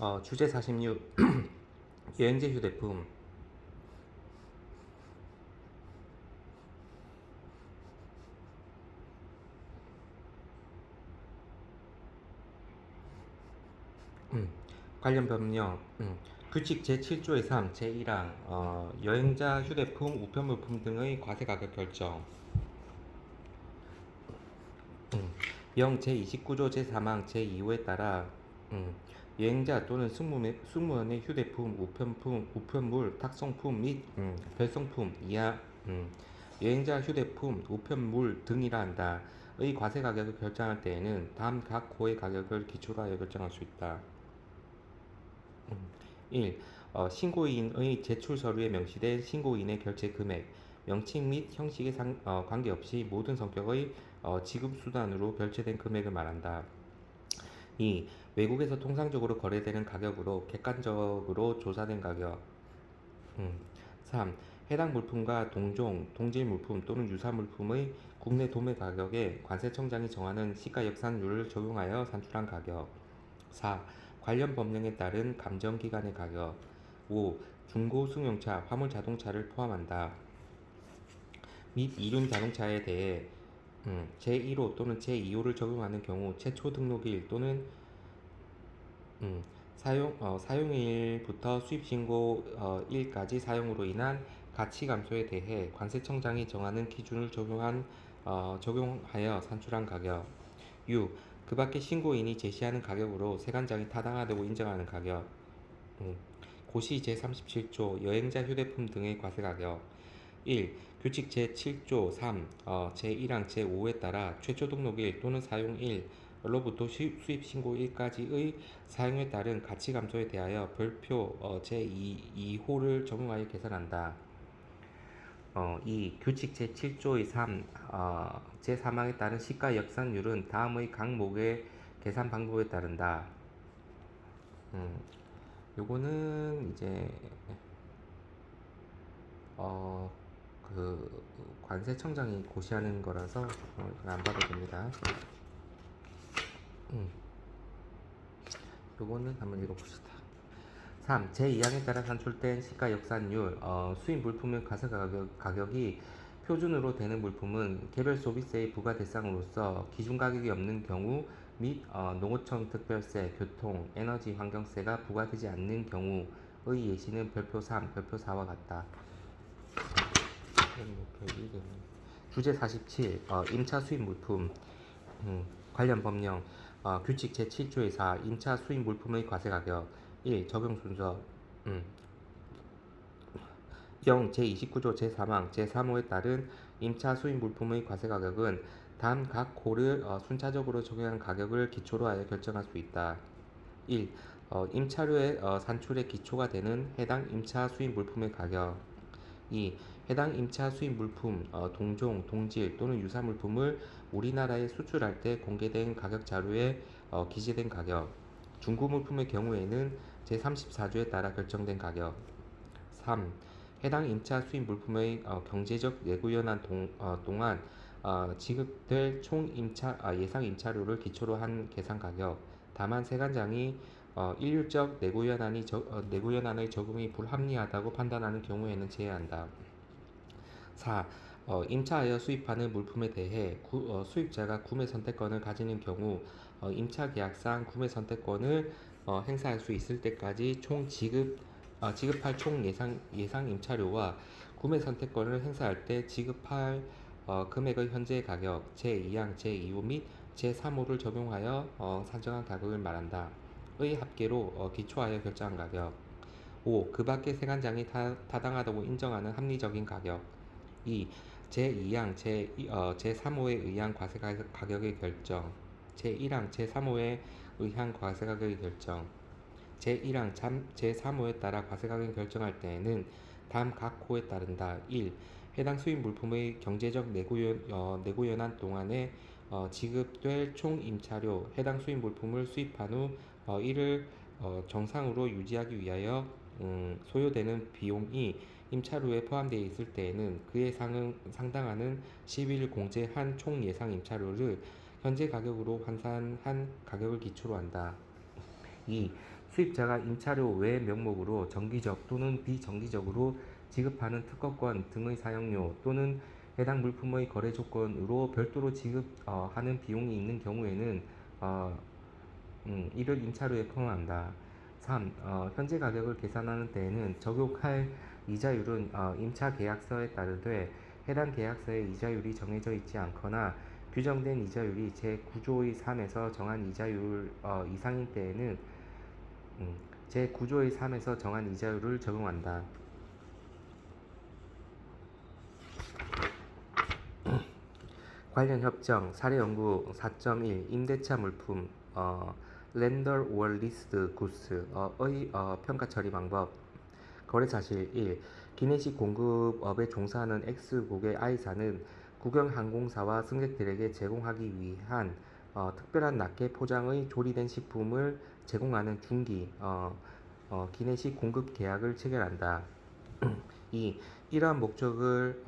어, 주제 46. 여행제 휴대품. 관련 법령. 규칙 제7조의 3, 제1항 여행자 휴대품, 우편물품 등의 과세 가격 결정. 명 제29조 제3항 제2호에 따라 여행자 또는 승무원의 휴대품, 우편물, 탁송품 및 별성품 이하 여행자 휴대품, 우편물 등이라 한다. 의 과세 가격을 결정할 때에는 다음 각 호의 가격을 기초로 하여 결정할 수 있다. 1. 신고인의 제출 서류에 명시된 신고인의 결제 금액, 명칭 및 형식에 관계없이 모든 성격의 지급 수단으로 결제된 금액을 말한다. 2. 외국에서 통상적으로 거래되는 가격으로 객관적으로 조사된 가격. 3. 해당 물품과 동질 물품 또는 유사 물품의 국내 도매 가격에 관세청장이 정하는 시가 역산율을 적용하여 산출한 가격. 4. 관련 법령에 따른 감정기간의 가격. 5. 중고 승용차, 화물 자동차를 포함한다. 및 이륜 자동차에 대해 제1호 또는 제2호를 적용하는 경우 최초 등록일 또는 사용일부터 수입신고일까지 사용으로 인한 가치 감소에 대해 관세청장이 정하는 기준을 적용하여 산출한 가격. 6. 그 밖에 신고인이 제시하는 가격으로 세관장이 타당하다고 인정하는 가격. 고시 제37조 여행자 휴대품 등의 과세 가격. 1. 규칙 제7조 3, 제1항 제5에 따라 최초 등록일 또는 사용일로부터 수입신고일까지의 사용에 따른 가치 감소에 대하여 별표 제2호를 적용하여 계산한다. 2. 규칙 제7조의 3, 제3항에 따른 시가 역산율은 다음의 각목의 계산 방법에 따른다. 요거는 이제 그 관세청장이 고시하는 거라서 안 봐도 됩니다. 요거는 한번 읽어봅시다. 3. 제2항에 따라 산출된 시가 역산율. 수입 물품의 과세 가격이 표준으로 되는 물품은 개별 소비세의 부과 대상으로서 기준 가격이 없는 경우 및 농어촌 특별세, 교통, 에너지 환경세가 부과되지 않는 경우의 예시는 별표 3, 별표 4와 같다. 주제 47. 임차 수입 물품. 관련 법령. 규칙 제7조의 4. 임차 수입 물품의 과세 가격. 1. 적용 순서. 0. 제29조 제3항 제3호에 따른 임차 수입 물품의 과세 가격은 다음 각 호를 순차적으로 적용한 가격을 기초로 하여 결정할 수 있다. 1. 임차료의 산출의 기초가 되는 해당 임차 수입 물품의 가격. 2. 해당 임차 수입 물품, 동종, 동질 또는 유사 물품을 우리나라에 수출할 때 공개된 가격 자료에 기재된 가격. 중고 물품의 경우에는 제34조에 따라 결정된 가격. 3. 해당 임차 수입 물품의 경제적 내구연한 동안 지급될 총 예상 임차료를 기초로 한 계산 가격. 다만 세관장이 일률적 내구연한의 적용이 불합리하다고 판단하는 경우에는 제외한다. 4. 임차하여 수입하는 물품에 대해 수입자가 구매 선택권을 가지는 경우 임차계약상 구매 선택권을 행사할 수 있을 때까지 지급할 총 예상 임차료와 구매 선택권을 행사할 때 지급할 금액의 현재 가격, 제2항, 제2호 및 제3호를 적용하여 산정한 가격을 말한다. 의 합계로 기초하여 결정한 가격. 5. 그 밖의 세관장이 타당하다고 인정하는 합리적인 가격. 2. 제2항, 제3호에 의한 과세 가격의 결정. 제1항, 제3호에 의한 과세 가격의 결정. 제1항, 제3호에 따라 과세 가격을 결정할 때에는 다음 각 호에 따른다. 1. 해당 수입 물품의 경제적 내구연한 동안에 지급될 총 임차료, 해당 수입 물품을 수입한 후 이를 정상으로 유지하기 위하여 소요되는 비용이 임차료에 포함되어 있을 때에는 그에 상당하는 10일 공제한 총 예상 임차료를 현재 가격으로 환산한 가격을 기초로 한다. 2. 수입자가 임차료 외 명목으로 정기적 또는 비정기적으로 지급하는 특허권 등의 사용료 또는 해당 물품의 거래 조건으로 별도로 지급하는 비용이 있는 경우에는 이를 임차료에 포함한다. 3. 현재 가격을 계산하는 때에는 적용할 이자율은 임차 계약서에 따르되 해당 계약서에 이자율이 정해져 있지 않거나 규정된 이자율이 제9조의 3에서 정한 이자율 이상인 때에는 제9조의 3에서 정한 이자율을 적용한다. 관련 협정 사례 연구 4.1 임대차 물품 Lender or Leased Goods의 평가 처리 방법 거래 사실 1. 기내식 공급업에 종사하는 X국의 I사는 국영항공사와 승객들에게 제공하기 위한 특별한 낱개 포장의 조리된 식품을 제공하는 중기 기내식 공급 계약을 체결한다. 2. 이러한 목적을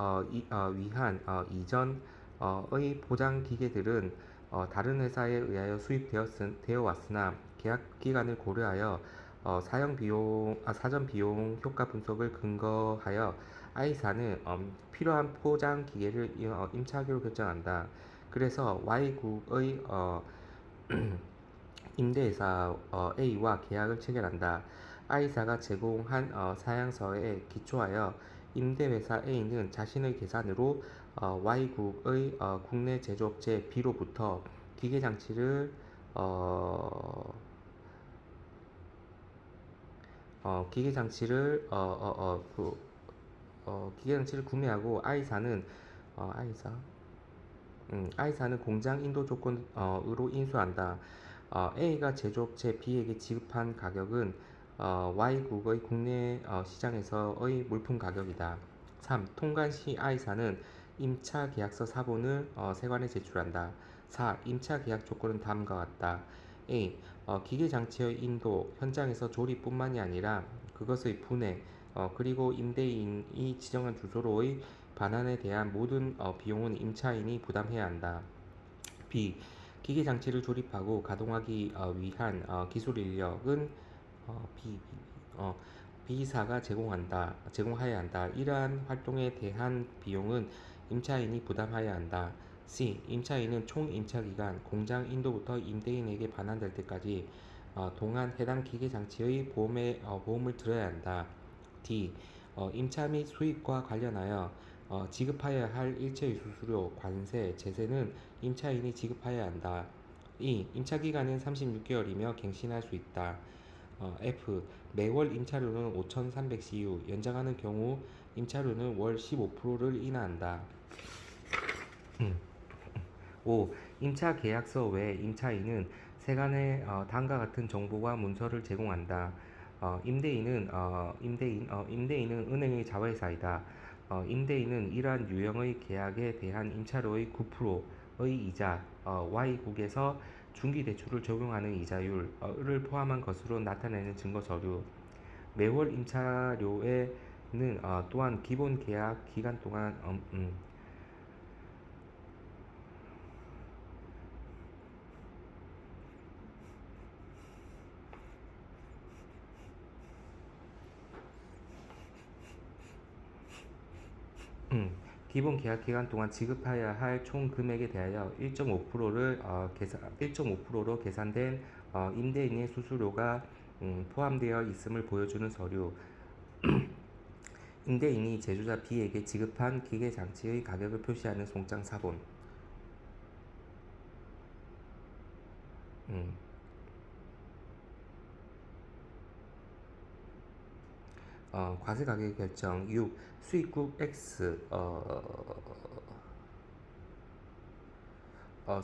위한 이전의 포장 기계들은 다른 회사에 의하여 수입되어 왔으나 계약 기간을 고려하여 사전 비용 효과 분석을 근거하여 I사는 필요한 포장 기계를 임차하기로 결정한다. 그래서 Y국의 임대회사 A와 계약을 체결한다. I사가 제공한 사양서에 기초하여 임대회사 A는 자신의 계산으로 Y국의 국내 제조업체 B로부터 기계장치를 어, 기계장치를 구매하고 I사는 공장 인도 조건으로 인수한다. A가 제조업체 B에게 지급한 가격은 Y국의 국내 시장에서의 물품 가격이다. 3. 통관 시 I사는 임차 계약서 사본을 세관에 제출한다. 4. 임차 계약 조건은 다음과 같다. A. 기계 장치의 인도, 현장에서 조립뿐만이 아니라 그것의 분해, 그리고 임대인이 지정한 주소로의 반환에 대한 모든 비용은 임차인이 부담해야 한다. B. 기계 장치를 조립하고 가동하기 위한 기술 인력은 B사가 제공하여야 한다. 이러한 활동에 대한 비용은 임차인이 부담하여야 한다. C. 임차인은 총 임차 기간, 공장 인도부터 임대인에게 반환될 때까지 동안 해당 기계 장치의 보험을 들어야 한다. D. 임차 및 수입과 관련하여 지급하여야 할 일체의 수수료, 관세, 제세는 임차인이 지급하여야 한다. 2. 임차 기간은 36개월이며 갱신할 수 있다. F. 매월 임차료는 5,300CU, 연장하는 경우 임차료는 월 15%를 인하한다. 5. 임차 계약서 외 임차인은 세간의 다음과 같은 정보와 문서를 제공한다. 임대인은 은행의 자회사이다. 임대인은 이러한 유형의 계약에 대한 임차료의 9%의 이자, Y국에서 중기대출을 적용하는 이자율을 포함한 것으로 나타내는 증거 서류. 매월 임차료에는 또한 기본 계약 기간 동안 기본 계약 기간 동안 지급해야 할 총 금액에 대하여 1.5%로 계산된 임대인의 수수료가 포함되어 있음을 보여주는 서류. 임대인이 제조자 B에게 지급한 기계 장치의 가격을 표시하는 송장 사본. 음, 과세 가격 결정 6. 수입국 X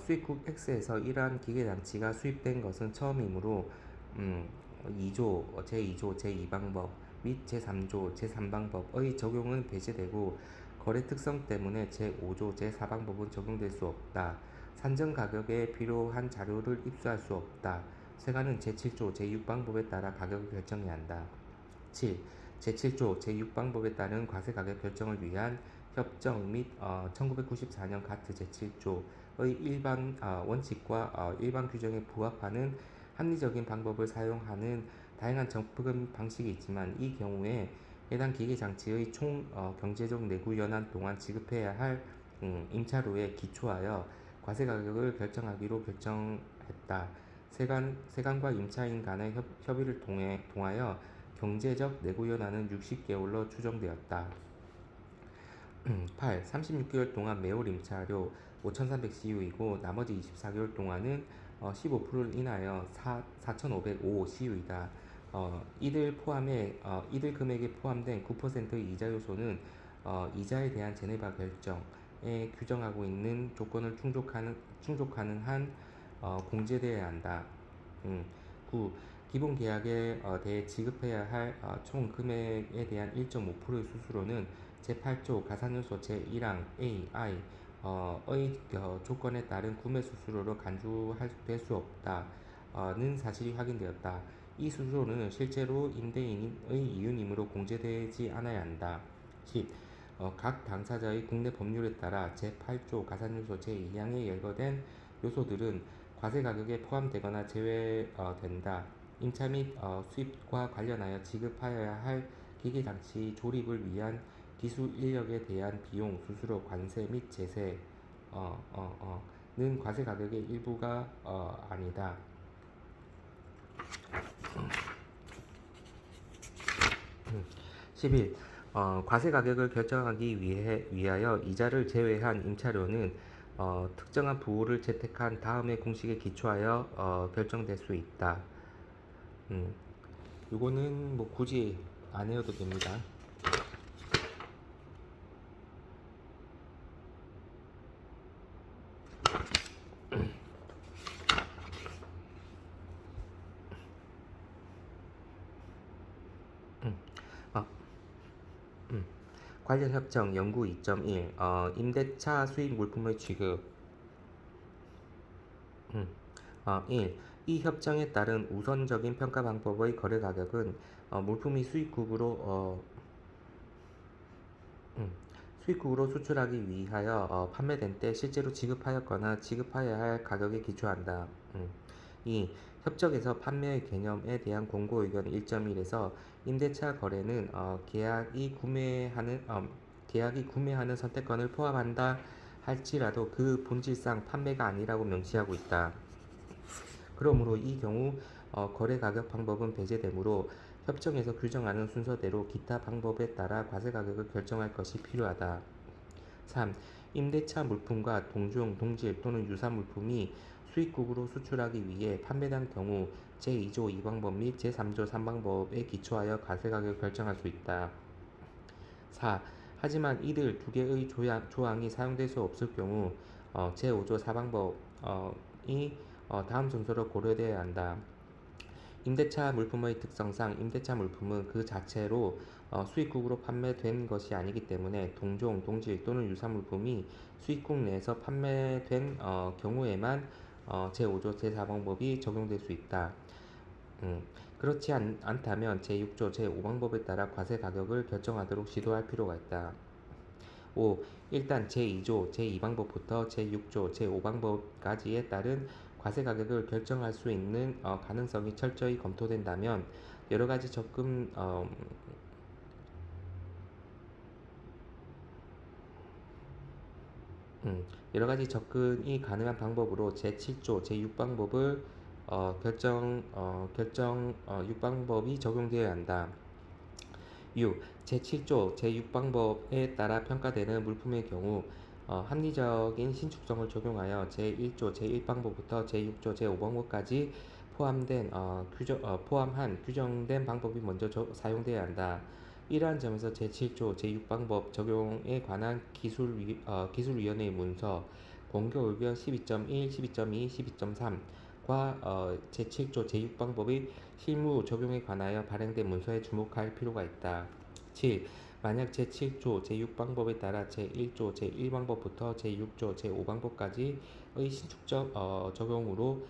수입국 X에서 이러한 기계장치가 수입된 것은 처음이므로 2조, 제2조, 제2방법 및 제3조, 제3방법의 적용은 배제되고 거래 특성 때문에 제5조, 제4방법은 적용될 수 없다. 산정 가격에 필요한 자료를 입수할 수 없다. 세관은 제7조 제6방법에 따라 가격을 결정해야 한다. 7. 제7조 제6방법에 따른 과세가격 결정을 위한 협정 및 1994년 가트 제7조의 일반 원칙과 일반 규정에 부합하는 합리적인 방법을 사용하는 다양한 접근 방식이 있지만 이 경우에 해당 기계장치의 총 경제적 내구 연한 동안 지급해야 할 임차료에 기초하여 과세가격을 결정하기로 결정했다. 세관과 임차인 간의 협의를 통하여 경제적 내구연한은 60개월로 추정되었다. 8. 36개월 동안 매월 임차료 5,300CU이고 나머지 24개월 동안은 15%를 인하여 4,505CU이다. 이들 금액에 포함된 9%의 이자 요소는 이자에 대한 제네바 결정에 규정하고 있는 조건을 충족하는 한 공제되어야 한다. 9. 기본 계약에 대해 지급해야 할 총 금액에 대한 1.5%의 수수료는 제8조 가산요소 제1항 A, I 의 조건에 따른 구매 수수료로 간주될 수 없다는 사실이 확인되었다. 이 수수료는 실제로 임대인의 이윤임으로 공제되지 않아야 한다. 10. 각 당사자의 국내 법률에 따라 제8조 가산요소 제2항에 열거된 요소들은 과세가격에 포함되거나 제외된다. 임차 및 수입과 관련하여 지급하여야 할 기계장치 조립을 위한 기술 인력에 대한 비용, 수수료, 관세 및 제세는 과세가격의 일부가 아니다. 11. 과세가격을 결정하기 위하여 이자를 제외한 임차료는 특정한 부호를 채택한 다음의 공식에 기초하여 결정될 수 있다. 이거는 뭐 굳이 안 해도 됩니다. 어, 관련 협정 연구 2.1 임대차 수입 물품의 취급 1. 이 협정에 따른 우선적인 평가 방법의 거래 가격은 물품이 수입국으로 수출하기 위하여 판매된 때 실제로 지급하였거나 지급하여야 할 가격에 기초한다. 2. 협정에서 판매의 개념에 대한 공고 의견 1.1에서 임대차 거래는 계약이 구매하는 선택권을 포함한다 할지라도 그 본질상 판매가 아니라고 명시하고 있다. 그러므로 이 경우 거래 가격 방법은 배제되므로 협정에서 규정하는 순서대로 기타 방법에 따라 과세 가격을 결정할 것이 필요하다. 3. 임대차 물품과 동종, 동질 또는 유사 물품이 수입국으로 수출하기 위해 판매된 경우 제2조 2방법 및 제3조 3방법에 기초하여 과세 가격을 결정할 수 있다. 4. 하지만 이들 두 개의 조항이 사용될 수 없을 경우 제5조 4방법이 다음 순서로 고려되어야 한다. 임대차 물품의 특성상 임대차 물품은 그 자체로 수입국으로 판매된 것이 아니기 때문에 동종, 동질 또는 유사 물품이 수입국 내에서 판매된 경우에만 제5조 제4방법이 적용될 수 있다. 그렇지 않다면 제6조 제5방법에 따라 과세 가격을 결정하도록 시도할 필요가 있다. 5. 일단 제2조 제2방법부터 제6조 제5방법까지에 따른 과세 가격을 결정할 수 있는 가능성이 철저히 검토된다면 여러 가지 접근이 가능한 방법으로 제7조 제6방법을 결정 6방법이 적용되어야 한다. 6. 제7조 제6방법에 따라 평가되는 물품의 경우 합리적인 신축성을 적용하여 제1조 제1방법부터 제6조 제5방법까지 포함한 규정된 방법이 먼저 사용되어야 한다. 이러한 점에서 제7조 제6방법 적용에 관한 기술위원회의 문서 공교 의견 12.1, 12.2, 12.3과 제7조 제6방법의 실무 적용에 관하여 발행된 문서에 주목할 필요가 있다. 7. 만약 제7조 제6방법에 따라 제1조 제1방법부터 제6조 제5방법까지의 신축적 적용으로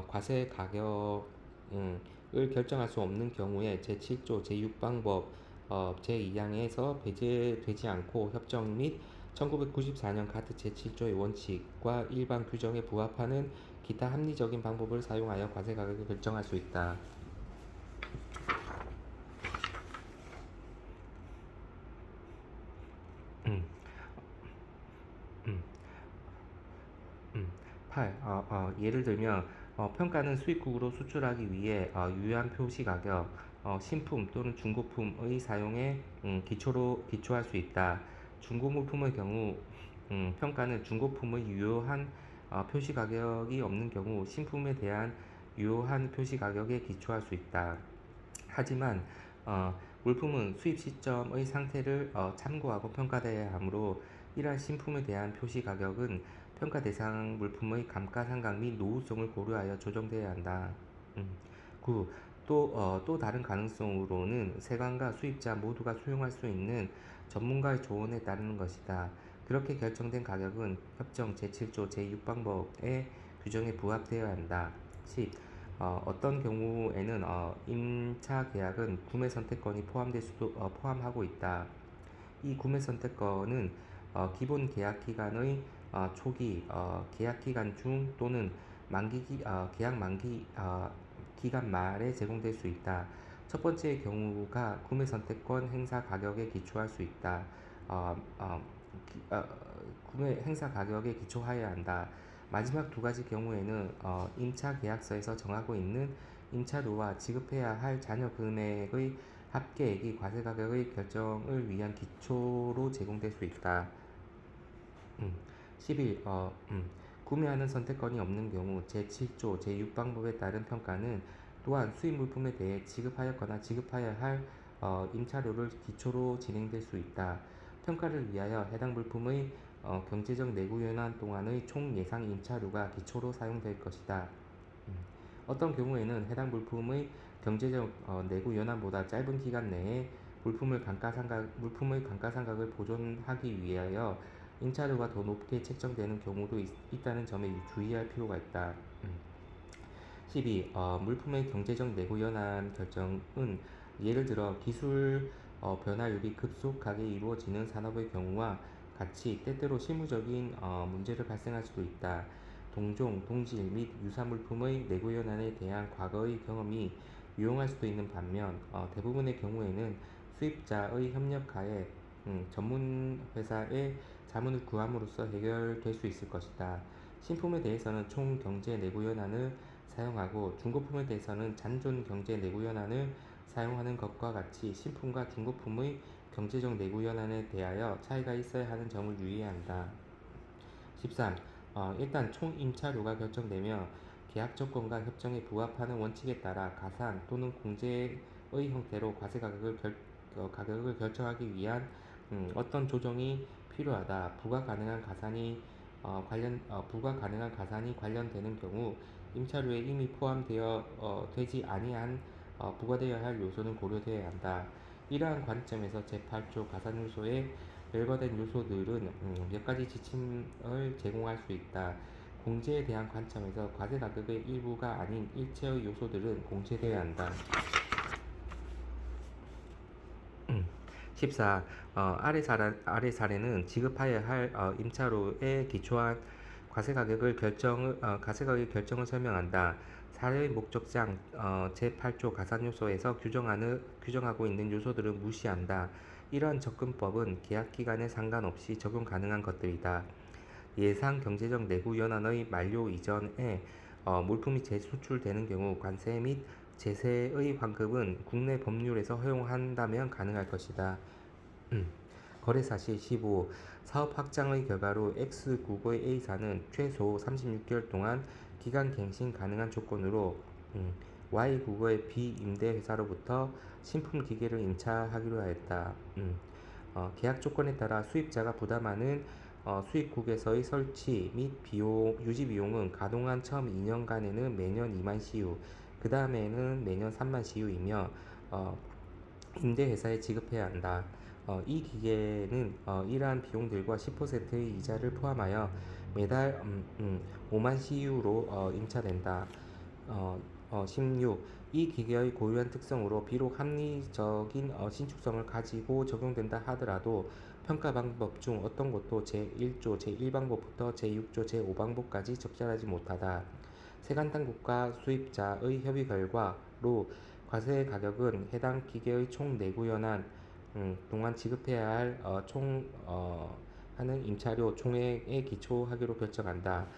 과세 가격을 결정할 수 없는 경우에 제7조 제6방법 제2항에서 배제되지 않고 협정 및 1994년 카드 제7조의 원칙과 일반 규정에 부합하는 기타 합리적인 방법을 사용하여 과세 가격을 결정할 수 있다. 음, 음, 8. 예를 들면 평가는 수입국으로 수출하기 위해 유효한 표시 가격, 신품 또는 중고품의 사용에 기초할 수 있다. 중고물품의 경우 평가는 중고품의 유효한 표시 가격이 없는 경우 신품에 대한 유효한 표시 가격에 기초할 수 있다. 하지만 물품은 수입 시점의 상태를 참고하고 평가되어야 하므로 이러한 신품에 대한 표시 가격은 평가 대상 물품의 감가상각 및 노후성을 고려하여 조정되어야 한다. 9. 또 다른 가능성으로는 세관과 수입자 모두가 수용할 수 있는 전문가의 조언에 따르는 것이다. 그렇게 결정된 가격은 협정 제7조 제6방법의 규정에 부합되어야 한다. 10. 어떤 경우에는 임차 계약은 구매 선택권이 포함하고 있다. 이 구매 선택권은 기본 계약 기간의 초기, 계약 기간 중 또는 계약 만기 기간 말에 제공될 수 있다. 첫 번째의 경우가 구매 선택권 행사 가격에 기초할 수 있다. 어, 어, 어, 구매 행사 가격에 기초하여야 한다. 마지막 두 가지 경우에는 임차 계약서에서 정하고 있는 임차료와 지급해야 할 잔여 금액의 합계액이 과세 가격의 결정을 위한 기초로 제공될 수 있다. 11. 구매하는 선택권이 없는 경우 제7조 제6방법에 따른 평가는 또한 수입 물품에 대해 지급하였거나 지급하여야 할 임차료를 기초로 진행될 수 있다. 평가를 위하여 해당 물품의 경제적 내구 연한 동안의 총 예상 임차료가 기초로 사용될 것이다. 어떤 경우에는 해당 물품의 경제적 내구 연한보다 짧은 기간 내에 물품의 감가상각을 보존하기 위하여 임차료가 더 높게 책정되는 경우도 있다는 점에 주의할 필요가 있다. 12. 물품의 경제적 내구 연한 결정은 예를 들어 기술 변화율이 급속하게 이루어지는 산업의 경우와 같이 때때로 실무적인 문제를 발생할 수도 있다. 동종, 동질 및 유사 물품의 내구 연한에 대한 과거의 경험이 유용할 수도 있는 반면 대부분의 경우에는 수입자의 협력하에 전문 회사의 자문을 구함으로써 해결될 수 있을 것이다. 신품에 대해서는 총 경제 내구 연한을 사용하고 중고품에 대해서는 잔존 경제 내구 연한을 사용하는 것과 같이 신품과 중고품의 경제적 내구 연한에 대하여 차이가 있어야 하는 점을 유의해야 한다. 13. 일단 총 임차료가 결정되며 계약 조건과 협정에 부합하는 원칙에 따라 가산 또는 공제의 형태로 과세 가격을 결정하기 위한 어떤 조정이 필요하다. 부가 가능한 가산이 관련되는 경우 임차료에 이미 되지 아니한 부과되어야 할 요소는 고려되어야 한다. 이러한 관점에서 제8조 가산요소에 열거된 요소들은 몇 가지 지침을 제공할 수 있다. 공제에 대한 관점에서 과세 가격의 일부가 아닌 일체의 요소들은 공제되어야 한다. 14. 아래 사례는 지급하여야 할 임차료에 기초한 과세 가격의 결정을 설명한다. 사례의 목적상 제8조 가산요소에서 규정하고 있는 요소들을 무시한다. 이러한 접근법은 계약 기간에 상관없이 적용 가능한 것들이다. 예상 경제적 내구 연한의 만료 이전에 물품이 재수출되는 경우 관세 및 제세의 환급은 국내 법률에서 허용한다면 가능할 것이다. 거래 사실 15. 사업 확장의 결과로 X국의 A사는 최소 36개월 동안 기간 갱신 가능한 조건으로 Y국의 B 임대회사로부터 신품 기계를 임차하기로 하였다. 계약 조건에 따라 수입자가 부담하는 수입국에서의 설치 및 유지 비용은 가동한 처음 2년간에는 매년 2만 시유, 그 다음에는 매년 3만 시유이며 임대회사에 지급해야 한다. 이 기계는 이러한 비용들과 10%의 이자를 포함하여 매달 5만 CU로 임차된다. 16. 이 기계의 고유한 특성으로 비록 합리적인 신축성을 가지고 적용된다 하더라도 평가 방법 중 어떤 것도 제1조 제1방법부터 제6조 제5방법까지 적절하지 못하다. 세관당국과 수입자의 협의 결과로 과세 가격은 해당 기계의 총 내구 연한 동안 지급해야 할 하는 임차료 총액에 기초하기로 결정한다.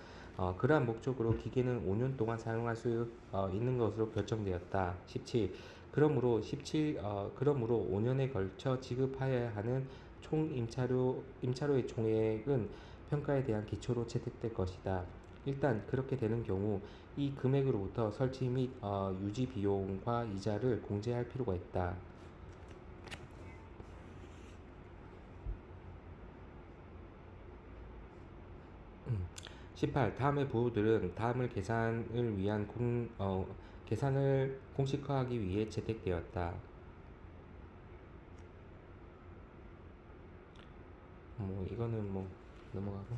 그러한 목적으로 기계는 5년 동안 사용할 수 있는 것으로 결정되었다. 17. 그러므로 5년에 걸쳐 지급하여야 하는 총 임차료의 총액은 평가에 대한 기초로 채택될 것이다. 일단 그렇게 되는 경우 이 금액으로부터 설치 및 유지 비용과 이자를 공제할 필요가 있다. 18. 다음의 부호들은 다음을 계산을 위한 계산을 공식화하기 위해 채택되었다. 이거는 넘어가고.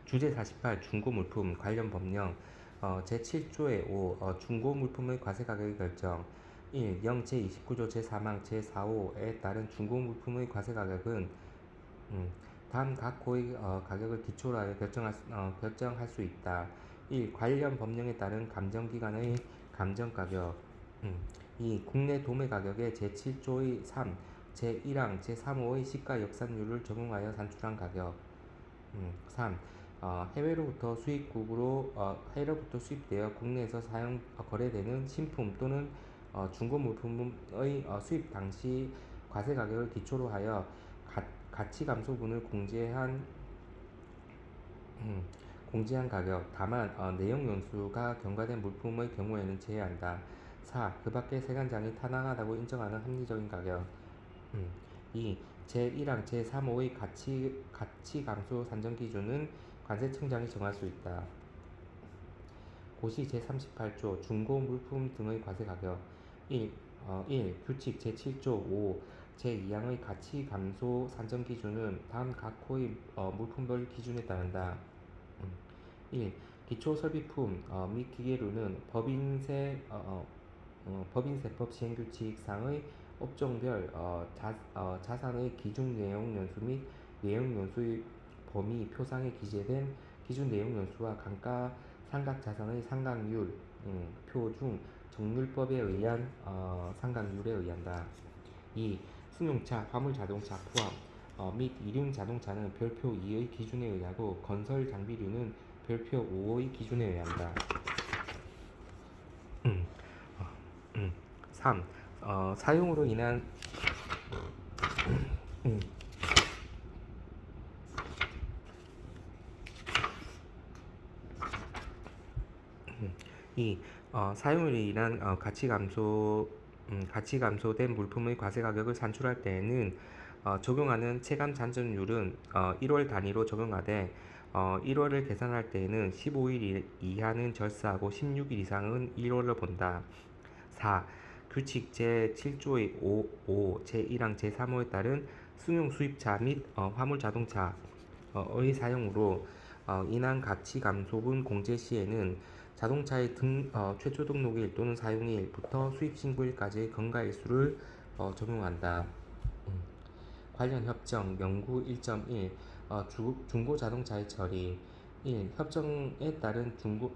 주제 48. 중고물품 관련 법령 제7조의 5 중고물품의 과세가격의 결정 1. 0 제29조 제4망 제4호에 따른 중고물품의 과세가격은 다음 각 호의 가격을 기초로 하여 결정할 수 있다. 1. 관련 법령에 따른 감정기관의 감정가격 2. 국내 도매가격에 제7조의 3, 제1항, 제3호의 시가 역산율을 적용하여 산출한 가격 3. 해외로부터 수입되어 국내에서 거래되는 신품 또는 중고물품의 수입 당시 과세 가격을 기초로 하여 가치 감소분을 공제한 가격. 다만 내용 연수가 경과된 물품의 경우에는 제외한다. 4. 그 밖에 세관장이 타당하다고 인정하는 합리적인 가격. 2. 제1항 제3호의 가치 감소 산정 기준은 관세청장이 정할 수 있다. 고시 제38조 중고 물품 등의 과세 가격 1. 규칙 제7조 5 제2항의 가치 감소 산정 기준은 다음 각 호의 물품별 기준에 따른다. 1. 기초설비품 및 기계류는 법인세법 시행규칙상의 업종별 자산의 기준 내용 연수 및 내용 연수의 범위 표상에 기재된 기준 내용 연수와 감가 상각 자산의 상각률 표중 정률법에 의한 상각률에 의한다. 2. 승용차, 화물자동차 포함 및 이륜 자동차는 별표 2의 기준에 의하고 건설 장비류는 별표 5의 기준에 의한다. 3. 사용으로 인한 2. 사용으로 인한 가치 감소된 물품의 과세 가격을 산출할 때에는 적용하는 체감 잔존율은 1월 단위로 적용하되 1월을 계산할 때에는 15일 이하는 절세하고 16일 이상은 1월로 본다. 4. 규칙 제7조의 5 제1항 제3호에 따른 승용 수입차 및 화물 자동차의 사용으로 인한 가치 감소분 공제 시에는 자동차의 최초 등록일 또는 사용일부터 수입 신고일까지의 경과일수를 적용한다. 관련 협정 연구 1.1 중고 자동차의 처리 1. 협정에 따른 중고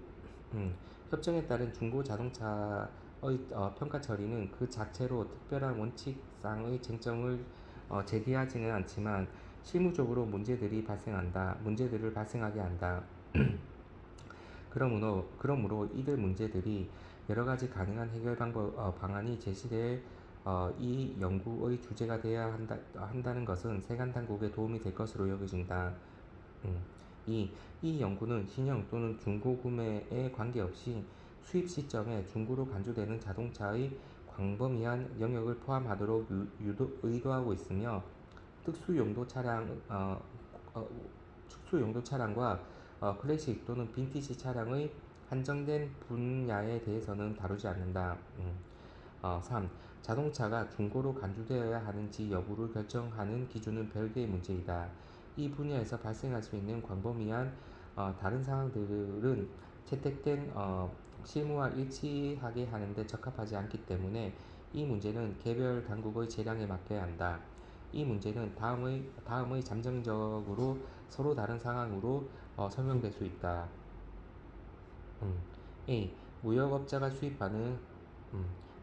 자동차의 평가 처리는 그 자체로 특별한 원칙상의 쟁점을 제기하지는 않지만 실무적으로 문제들을 발생하게 한다. 그러므로 이들 문제들이 여러 가지 가능한 해결 방안이 제시될 이 연구의 주제가 되어야 한다는 것은 세관 당국에 도움이 될 것으로 여겨진다. 2. 이 연구는 신형 또는 중고 구매에 관계없이 수입 시점에 중고로 간주되는 자동차의 광범위한 영역을 포함하도록 의도하고 있으며 특수용도 차량과 클래식 또는 빈티지 차량의 한정된 분야에 대해서는 다루지 않는다. 3. 자동차가 중고로 간주되어야 하는지 여부를 결정하는 기준은 별개의 문제이다. 이 분야에서 발생할 수 있는 광범위한 다른 상황들은 채택된 실무와 일치하게 하는데 적합하지 않기 때문에 이 문제는 개별 당국의 재량에 맡겨야 한다. 이 문제는 다음의 잠정적으로 서로 다른 상황으로 설명될 수 있다. A. 무역업자가 수입하는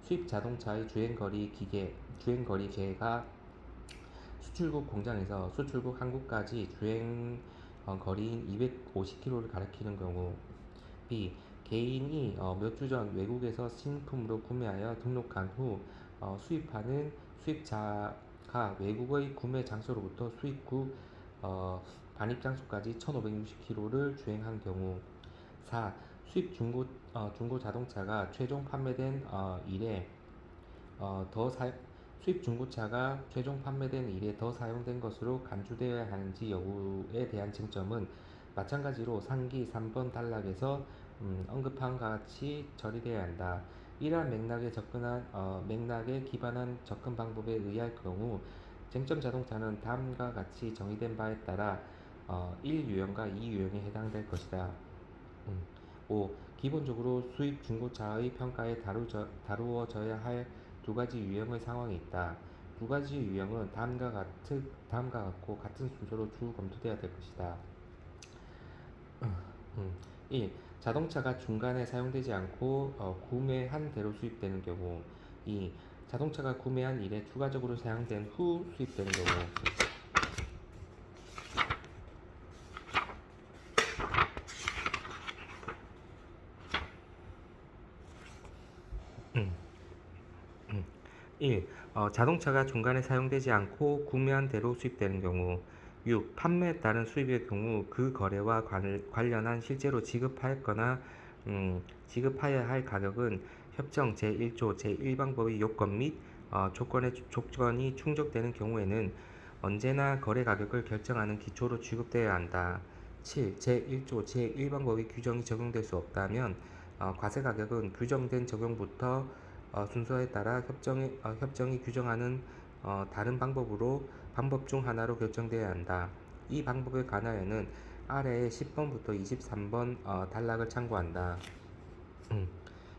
수입 자동차의 주행거리계가 수출국 공장에서 수출국 한국까지 주행 거리인 250km를 가리키는 경우. B. 개인이 몇 주 전 외국에서 신품으로 구매하여 등록한 후 수입하는 수입자가 외국의 구매 장소로부터 수입국 반입 장소까지 1560km를 주행한 경우. 4. 중고 자동차가 최종 판매된 이래 어, 더 사, 수입 중고차가 최종 판매된 이래 더 사용된 것으로 간주되어야 하는지 여부에 대한 쟁점은 마찬가지로 상기 3번 단락에서 언급한 것 같이 처리되어야 한다. 이러한 맥락에 기반한 접근 방법에 의할 경우 쟁점 자동차는 다음과 같이 정의된 바에 따라 1유형과 2유형에 해당될 것이다. 음. 5. 기본적으로 수입 중고차의 평가에 다루어져야 할 두 가지 유형의 상황이 있다. 두 가지 유형은 다음과 같고 같은 순서로 주 검토되어야 될 것이다. 1. 자동차가 중간에 사용되지 않고 구매한 대로 수입되는 경우. 2. 자동차가 구매한 이래 추가적으로 사용된 후 수입되는 경우. 음. 1. 자동차가 중간에 사용되지 않고 구매한 대로 수입되는 경우. 6. 판매에 따른 수입의 경우 그 거래와 관련한 실제로 지급하여야 할 가격은 협정 제1조 제1방법의 요건 및 조건이 충족되는 경우에는 언제나 거래 가격을 결정하는 기초로 취급되어야 한다. 7. 제1조 제1방법의 규정이 적용될 수 없다면 과세 가격은 규정된 적용부터 순서에 따라 협정이 규정하는 다른 방법 중 하나로 결정되어야 한다. 이 방법에 관하여는 아래의 10번부터 23번 단락을 참고한다.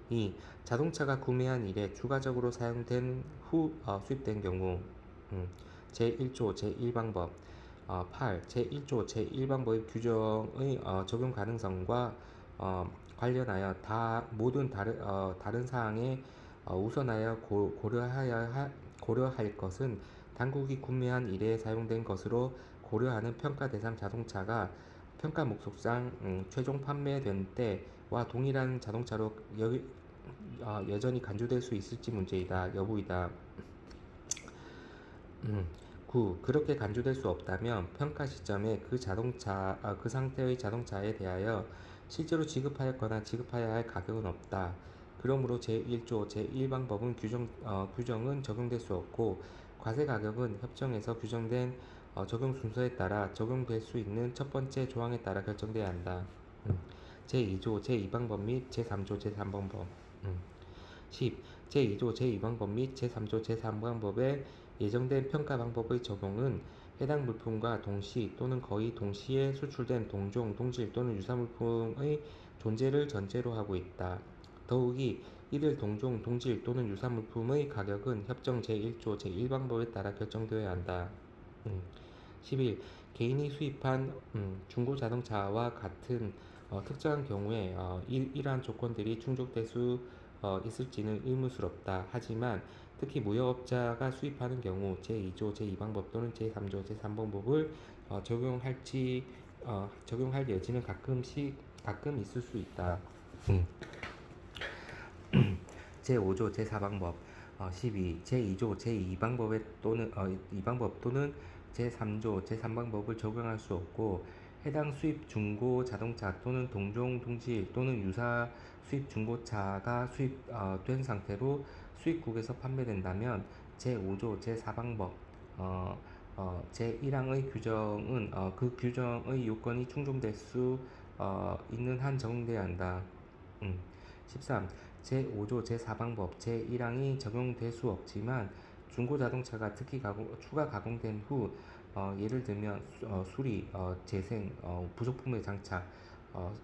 2. 자동차가 구매한 이래 추가적으로 사용된 후 수입된 경우. 제1조 제1방법. 8. 제1조 제1방법의 규정의 적용 가능성과 관련하여 모든 다른 사항에 우선하여 고려할 것은 당국이 구매한 이래 사용된 것으로 고려하는 평가 대상 자동차가 평가 목록상 최종 판매된 때와 동일한 자동차로 여전히 간주될 수 있을지 여부이다. 9. 그렇게 간주될 수 없다면 평가 시점에 그 상태의 자동차에 대하여 실제로 지급하였거나 지급해야 할 가격은 없다. 그러므로 제1조 제1방법은 규정은 적용될 수 없고 과세 가격은 협정에서 규정된 적용 순서에 따라 적용될 수 있는 첫 번째 조항에 따라 결정돼야 한다. 제2조 제2방법 및 제3조 제3방법. 10. 제2조 제2방법 및 제3조 제3방법에 예정된 평가 방법의 적용은 해당 물품과 동시 또는 거의 동시에 수출된 동종, 동질 또는 유사 물품의 존재를 전제로 하고 있다. 더욱이 이들 동종, 동질 또는 유사 물품의 가격은 협정 제1조 제1방법에 따라 결정되어야 한다. 11. 개인이 수입한 중고 자동차와 같은 특정한 경우에 이러한 조건들이 충족될 수 있을지는 의문스럽다. 하지만 특히 무역업자가 수입하는 경우 제2조 제2방법 또는 제3조 제3방법을 적용할 여지는 가끔 있을 수 있다. 제5조 제4방법. 12. 제2조 제2방법에 또는 2방법 또는 제3조 제3방법을 적용할 수 없고 해당 수입 중고 자동차 또는 동종 동질 또는 유사 수입 중고차가 수입된 상태로 수입국에서 판매된다면 제5조 제4방법 제1항의 규정은 그 규정의 요건이 충족될 수 있는 한 적용돼야 한다. 13. 제5조 제4방법 제1항이 적용될 수 없지만 중고자동차가 특히 추가 가공된 후 예를 들면 수리, 재생, 부속품의 장착, 어,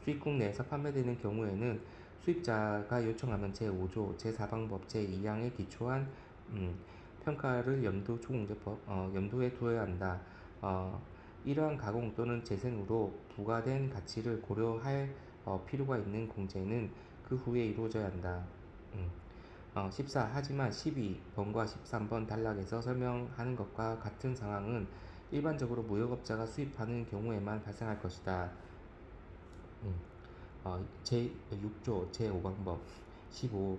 수입국 내에서 판매되는 경우에는 수입자가 요청하면 제5조 제4방법 제2항에 기초한 음, 평가를 염두에 두어야 한다. 어, 이러한 가공 또는 재생으로 부과된 가치를 고려할 필요가 있는 공제는 그 후에 이루어져야 한다. 14. 하지만 12번과 13번 단락에서 설명하는 것과 같은 상황은 일반적으로 무역업자가 수입하는 경우에만 발생할 것이다. 제6조 제5방법 15.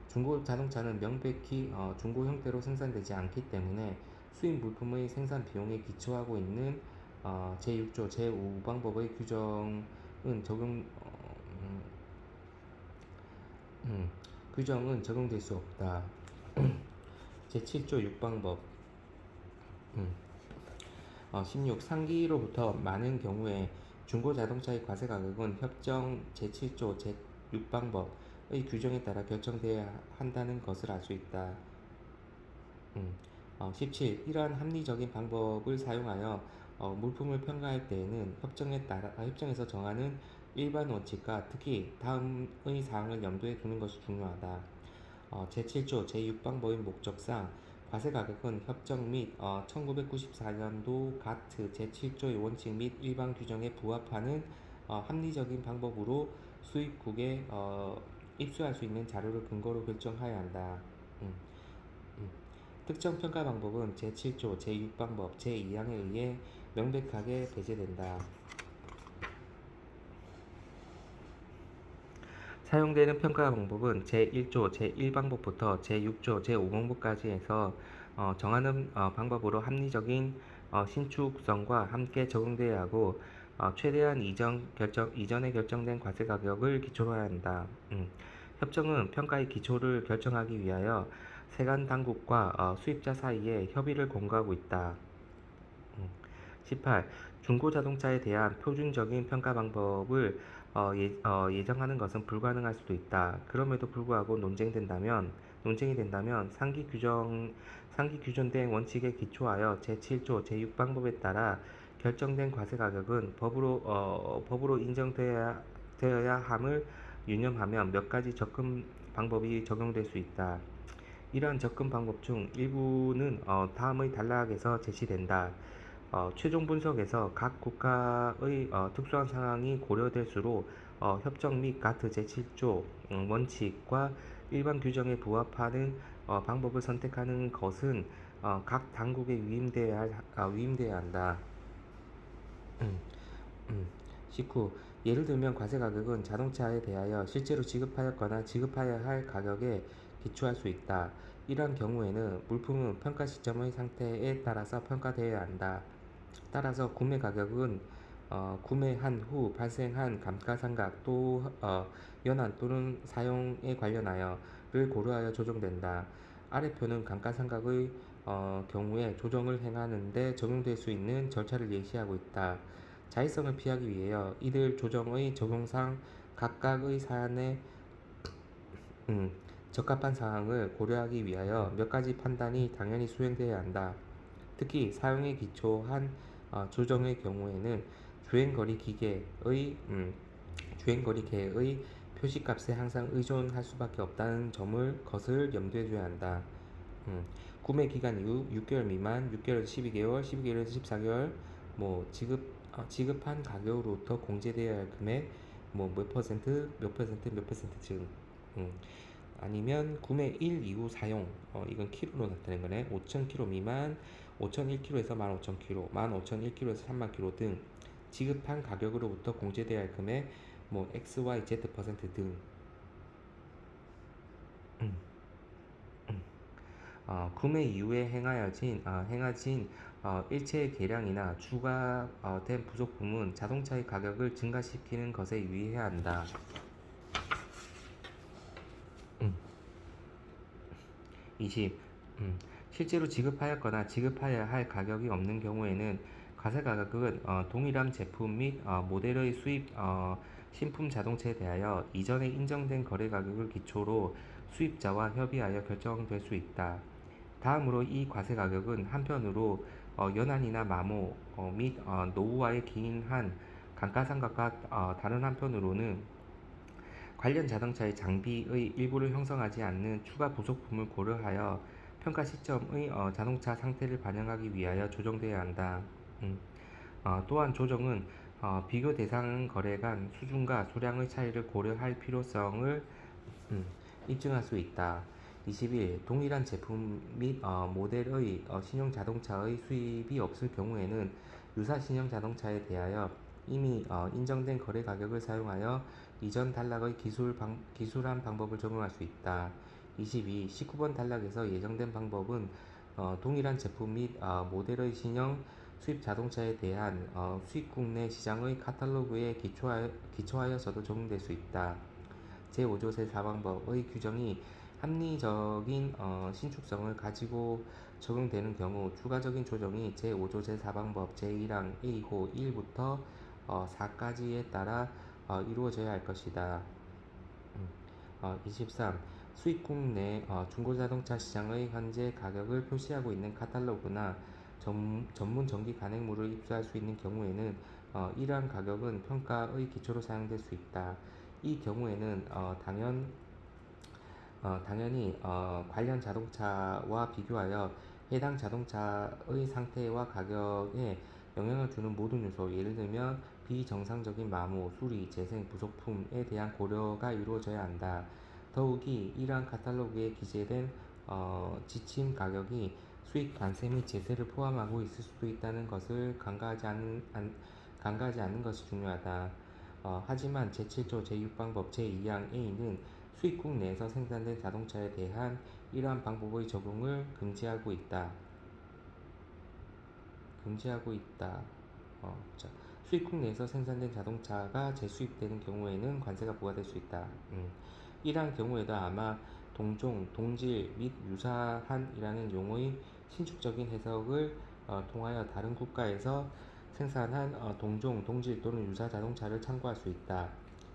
중고 자동차는 명백히 중고 형태로 생산되지 않기 때문에 수입 물품의 생산 비용에 기초하고 있는 제6조 제5방법의 규정은 적용될 수 없다. 제7조 6방법 16. 상기로부터 많은 경우에 중고 자동차의 과세 가격은 협정 제7조 제6방법의 규정에 따라 결정되어야 한다는 것을 알 수 있다. 17. 이러한 합리적인 방법을 사용하여 물품을 평가할 때에는 협정에서 정하는 일반 원칙과 특히 다음의 사항을 염두에 두는 것이 중요하다. 제7조 제6방법의 목적상 과세 가격은 협정 및 1994년도 가트 제7조의 원칙 및 일반 규정에 부합하는 합리적인 방법으로 수입국에 입수할 수 있는 자료를 근거로 결정하여야 한다. 음, 음. 특정 평가 방법은 제7조 제6방법 제2항에 의해 명백하게 배제된다. 사용되는 평가 방법은 제1조 제1방법부터 제6조 제5방법까지 해서 정하는 방법으로 합리적인 신축성과 함께 적용되어야 하고 최대한 이전에 결정된 과세 가격을 기초로 해야 한다. 협정은 평가의 기초를 결정하기 위하여 세관 당국과 수입자 사이에 협의를 권고하고 있다. 18. 중고 자동차에 대한 표준적인 평가 방법을 예정하는 것은 불가능할 수도 있다. 그럼에도 불구하고 논쟁이 된다면 상기 규정된 원칙에 기초하여 제7조 제6방법에 따라 결정된 과세 가격은 법으로 인정되어야 함을 유념하면 몇 가지 접근 방법이 적용될 수 있다. 이러한 접근 방법 중 일부는 다음의 단락에서 제시된다. 최종 분석에서 각 국가의 특수한 상황이 고려될수록 협정 및 가트 제7조 원칙과 일반 규정에 부합하는 방법을 선택하는 것은 각 당국에 위임되어야 한다. 음, 음. 19. 예를 들면 과세 가격은 자동차에 대하여 실제로 지급하였거나 지급하여야 할 가격에 기초할 수 있다. 이러한 경우에는 물품은 평가 시점의 상태에 따라서 평가되어야 한다. 따라서 구매 가격은 구매한 후 발생한 감가상각 또 연한 또는 사용에 관련하여를 고려하여 조정된다. 아래 표는 감가상각의 경우에 조정을 행하는 데 적용될 수 있는 절차를 예시하고 있다. 자의성을 피하기 위하여 이들 조정의 적용상 각각의 사안에 음, 적합한 사항을 고려하기 위하여 몇 가지 판단이 당연히 수행되어야 한다. 특히 사용에 기초한 조정의 경우에는 주행거리계의 표시값에 항상 의존할 수밖에 없다는 것을 염두에 둬야 한다. 구매 기간 이후 6개월 미만, 6개월에서 12개월, 12개월에서 14개월, 뭐 지급한 가격으로부터 공제되어야 할 금액, 뭐 몇 퍼센트, 몇 퍼센트, 몇 퍼센트 등. 아니면 구매 1 이후 사용, 이건 키로로 나타낸 거네. 5,000km 미만, 5,001km에서 15,000km, 15,001km에서 30,000km 등 지급한 가격으로부터 공제되어야 할 금액, 뭐 X, Y, Z 퍼센트 등. 음, 음. 구매 이후에 행하진 일체의 개량이나 추가된 부속품은 자동차의 가격을 증가시키는 것에 유의해야 한다. 음. 20. 실제로 지급하였거나 지급하여야 할 가격이 없는 경우에는 과세 가격은 동일한 제품 및 모델의 수입 신품 자동차에 대하여 이전에 인정된 거래 가격을 기초로 수입자와 협의하여 결정될 수 있다. 다음으로 이 과세 가격은 한편으로 연한이나 마모 및 노후화에 기인한 감가상각과 다른 한편으로는 관련 자동차의 장비의 일부를 형성하지 않는 추가 부속품을 고려하여 평가 시점의 자동차 상태를 반영하기 위하여 조정되어야 한다. 음. 또한 조정은 비교 대상 거래 간 수준과 수량의 차이를 고려할 필요성을 입증할 수 있다. 21. 동일한 제품 및 모델의 신형 자동차의 수입이 없을 경우에는 유사 신형 자동차에 대하여 이미 인정된 거래 가격을 사용하여 이전 단락의 기술한 방법을 적용할 수 있다. 22. 19번 단락에서 예정된 방법은 동일한 제품 및 모델의 신형 수입 자동차에 대한 수입국 내 시장의 카탈로그에 기초하여서도 적용될 수 있다. 제5조 제4방법의 규정이 합리적인 신축성을 가지고 적용되는 경우 추가적인 조정이 제5조 제4방법 제1항 A호 1부터 4까지에 따라 이루어져야 할 것이다. 23. 수입국 내 중고자동차 시장의 현재 가격을 표시하고 있는 카탈로그나 전문 전기 간행물을 입수할 수 있는 경우에는 이러한 가격은 평가의 기초로 사용될 수 있다. 이 경우에는 당연히 관련 자동차와 비교하여 해당 자동차의 상태와 가격에 영향을 주는 모든 요소, 예를 들면 비정상적인 마모, 수리, 재생, 부속품에 대한 고려가 이루어져야 한다. 더욱이 이러한 카탈로그에 기재된 지침 가격이 수익 관세 및 제세를 포함하고 있을 수도 있다는 것을 간과하지 않는 것이 중요하다. 하지만 제7조 제6방법 제2항 A는 수입국 내에서 생산된 자동차에 대한 이러한 방법의 적용을 금지하고 있다. 자, 수입국 내에서 생산된 자동차가 재수입되는 경우에는 관세가 부과될 수 있다. 이러한 경우에도 아마 동종, 동질 및 유사한이라는 용어의 신축적인 해석을 통하여 다른 국가에서 생산한 동종, 동질 또는 유사 자동차를 참고할 수 있다.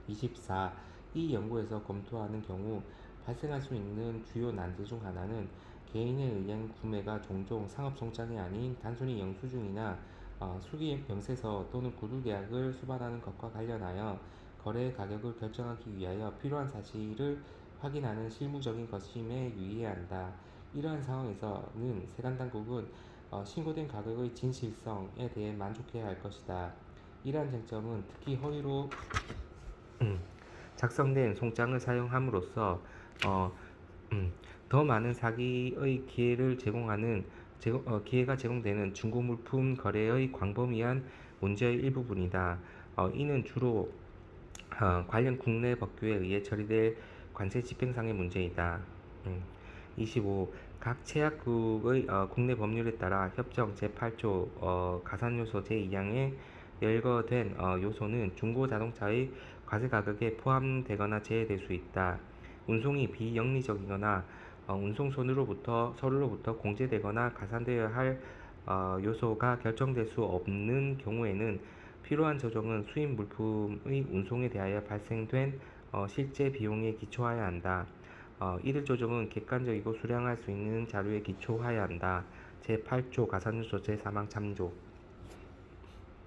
24. 이 연구에서 검토하는 경우 발생할 수 있는 주요 난제 중 하나는 개인에 의한 구매가 종종 상업송장이 아닌 단순히 영수증이나 수기 명세서 또는 구두 계약을 수반하는 것과 관련하여 거래 가격을 결정하기 위하여 필요한 사실을 확인하는 실무적인 것임에 유의해야 한다. 이러한 상황에서는 세관당국은 신고된 가격의 진실성에 대해 만족해야 할 것이다. 이러한 쟁점은 특히 허위로 작성된 송장을 사용함으로써 어, 더 많은 사기의 기회가 제공되는 중고 물품 거래의 광범위한 문제의 일부분이다. 이는 주로 관련 국내 법규에 의해 처리될 관세 집행상의 문제이다. 25. 각 제약국의 국내 법률에 따라 협정 제8조 가산요소 제2항에 열거된 요소는 중고 자동차의 과세 가격에 포함되거나 제외될 수 있다. 운송이 비영리적이거나 서류로부터 공제되거나 가산되어야 할 요소가 결정될 수 없는 경우에는 필요한 조정은 수입 물품의 운송에 대하여 발생된 실제 비용에 기초하여야 한다. 이들 조정은 객관적이고 수량할 수 있는 자료에 기초하여야 한다. 제8조 가산요소 제3항 참조